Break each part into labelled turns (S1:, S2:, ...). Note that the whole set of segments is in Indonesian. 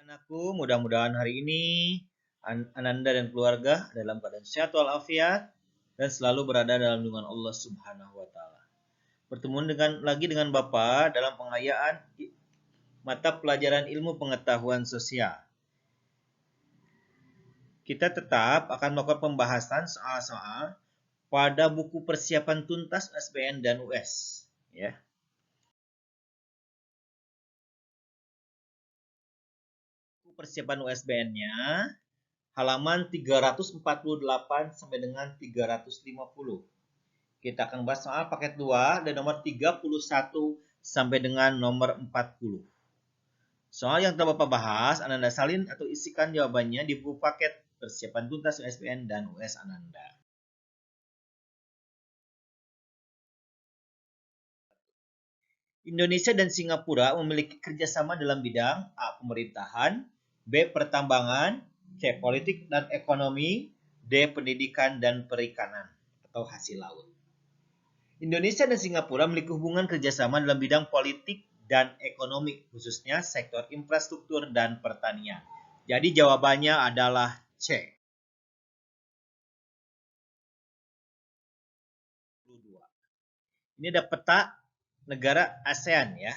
S1: Anakku, mudah-mudahan hari ini Ananda dan keluarga dalam keadaan sehat walafiat dan selalu berada dalam lindungan Allah Subhanahu wa taala. Bertemu lagi dengan Bapak dalam pengayaan mata pelajaran ilmu pengetahuan sosial. Kita tetap akan melakukan pembahasan soal-soal pada buku persiapan tuntas SBN dan US, ya. Buku persiapan USBN-nya halaman 348 sampai dengan 350. Kita akan bahas soal paket 2 dan nomor 31 sampai dengan nomor 40. Soal yang telah Bapak bahas, Ananda salin atau isikan jawabannya di buku paket persiapan tuntas USBN dan US Ananda. Indonesia dan Singapura memiliki kerjasama dalam bidang A. Pemerintahan, B. Pertambangan, C. Politik dan ekonomi, D. Pendidikan dan perikanan atau hasil laut. Indonesia dan Singapura memiliki hubungan kerjasama dalam bidang politik dan ekonomi, khususnya sektor infrastruktur dan pertanian. Jadi jawabannya adalah C. Ini ada peta negara ASEAN ya.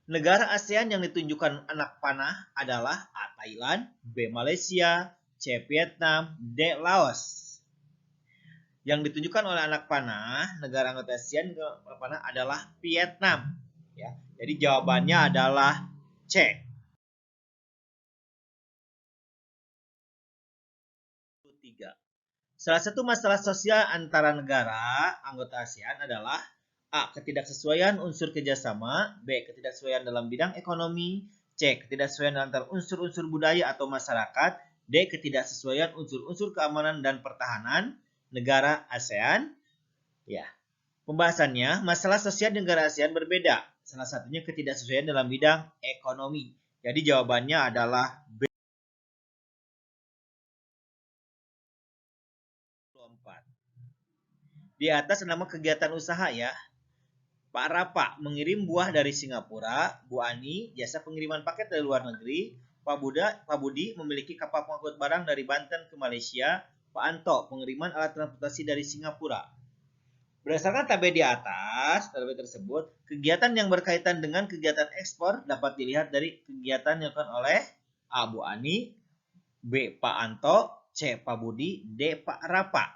S1: Negara ASEAN yang ditunjukkan anak panah adalah A. Thailand, B. Malaysia, C. Vietnam, D. Laos. Yang ditunjukkan oleh anak panah, negara anggota ASEAN panah adalah Vietnam. Ya, jadi jawabannya adalah C. Salah satu masalah sosial antara negara anggota ASEAN adalah A. Ketidaksesuaian unsur kerjasama, B. Ketidaksesuaian dalam bidang ekonomi, C. Ketidaksesuaian antara unsur-unsur budaya atau masyarakat, D. Ketidaksesuaian unsur-unsur keamanan dan pertahanan negara ASEAN. Ya, pembahasannya, masalah sosial negara ASEAN berbeda. Salah satunya ketidaksesuaian dalam bidang ekonomi. Jadi jawabannya adalah B. Di atas nama kegiatan usaha ya. Pak Rapa mengirim buah dari Singapura, Bu Ani jasa pengiriman paket dari luar negeri, Pak Budi memiliki kapal pengangkut barang dari Banten ke Malaysia, Pak Anto pengiriman alat transportasi dari Singapura. Berdasarkan tabel di atas, tabel tersebut, kegiatan yang berkaitan dengan kegiatan ekspor dapat dilihat dari kegiatan yang dilakukan oleh A. Bu Ani, B. Pak Anto, C. Pak Budi, D. Pak Rapa.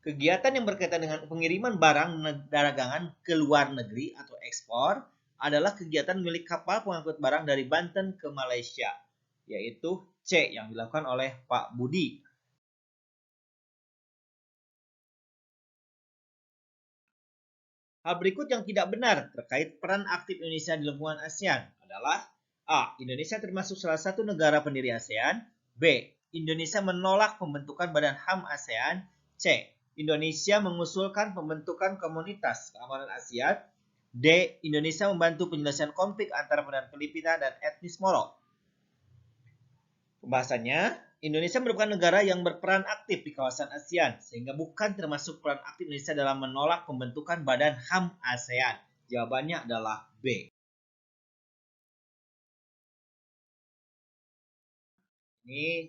S1: Kegiatan yang berkaitan dengan pengiriman barang dagangan ke luar negeri atau ekspor adalah kegiatan milik kapal pengangkut barang dari Banten ke Malaysia, yaitu C yang dilakukan oleh Pak Budi. Hal berikut yang tidak benar terkait peran aktif Indonesia di lingkungan ASEAN adalah A. Indonesia termasuk salah satu negara pendiri ASEAN, B. Indonesia menolak pembentukan Badan HAM ASEAN, C. Indonesia mengusulkan pembentukan komunitas keamanan ASEAN, D. Indonesia membantu penyelesaian konflik antara penduduk Filipina dan etnis Moro. Pembahasannya, Indonesia merupakan negara yang berperan aktif di kawasan ASEAN, sehingga bukan termasuk peran aktif Indonesia dalam menolak pembentukan Badan HAM ASEAN. Jawabannya adalah B. Ini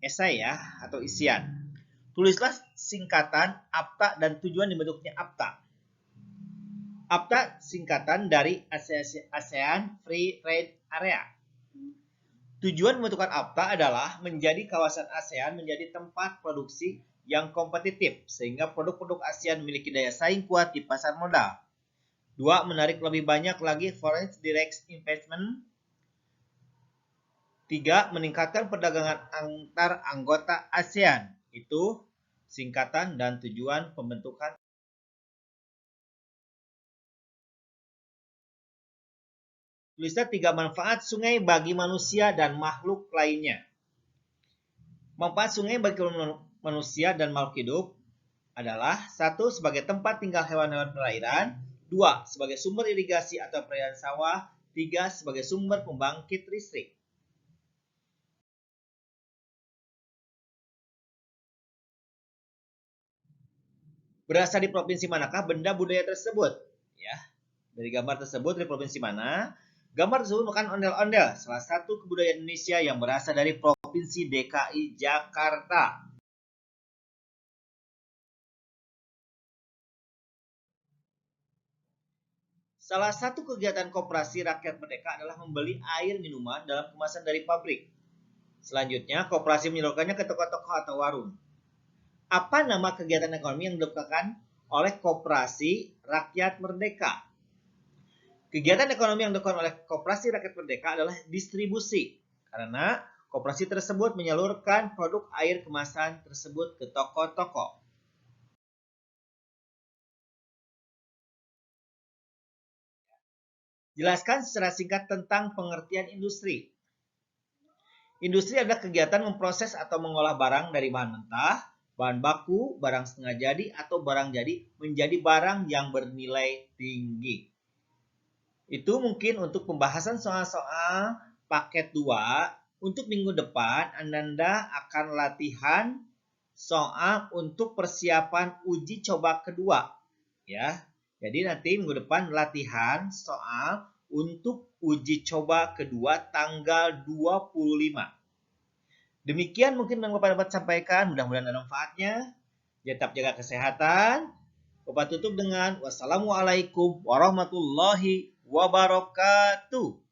S1: esai ya, atau isian. Tulislah singkatan APTA dan tujuan dibentuknya APTA. APTA singkatan dari ASEAN Free Trade Area. Tujuan pembentukan APTA adalah menjadi kawasan ASEAN menjadi tempat produksi yang kompetitif, sehingga produk-produk ASEAN memiliki daya saing kuat di pasar modal. 2. Menarik lebih banyak lagi foreign direct investment. 3. Meningkatkan perdagangan antar anggota ASEAN. Itu singkatan dan tujuan pembentukan. Tulislah 3 manfaat sungai bagi manusia dan makhluk lainnya. Manfaat sungai bagi manusia dan makhluk hidup adalah 1. Sebagai tempat tinggal hewan-hewan perairan, 2. Sebagai sumber irigasi atau perairan sawah, 3. Sebagai sumber pembangkit listrik. Berasal di provinsi manakah benda budaya tersebut? Ya, dari gambar tersebut dari provinsi mana? Gambar tersebut merupakan ondel-ondel, salah satu kebudayaan Indonesia yang berasal dari Provinsi DKI Jakarta. Salah satu kegiatan Koperasi Rakyat Merdeka adalah membeli air minuman dalam kemasan dari pabrik. Selanjutnya, koperasi menyalurkannya ke toko-toko atau warung. Apa nama kegiatan ekonomi yang dilakukan oleh Koperasi Rakyat Merdeka? Kegiatan ekonomi yang dilakukan oleh Koperasi Rakyat Merdeka adalah distribusi, karena koperasi tersebut menyalurkan produk air kemasan tersebut ke toko-toko. Jelaskan secara singkat tentang pengertian industri. Industri adalah kegiatan memproses atau mengolah barang dari bahan mentah, bahan baku, barang setengah jadi, atau barang jadi menjadi barang yang bernilai tinggi. Itu mungkin untuk pembahasan soal-soal paket 2. Untuk minggu depan, Ananda akan latihan soal untuk persiapan uji coba kedua. Ya, jadi nanti minggu depan latihan soal untuk uji coba kedua tanggal 25. Demikian mungkin yang Bapak dapat sampaikan, mudah-mudahan ada manfaatnya. Tetap jaga kesehatan. Bapak tutup dengan wassalamualaikum warahmatullahi wabarakatuh.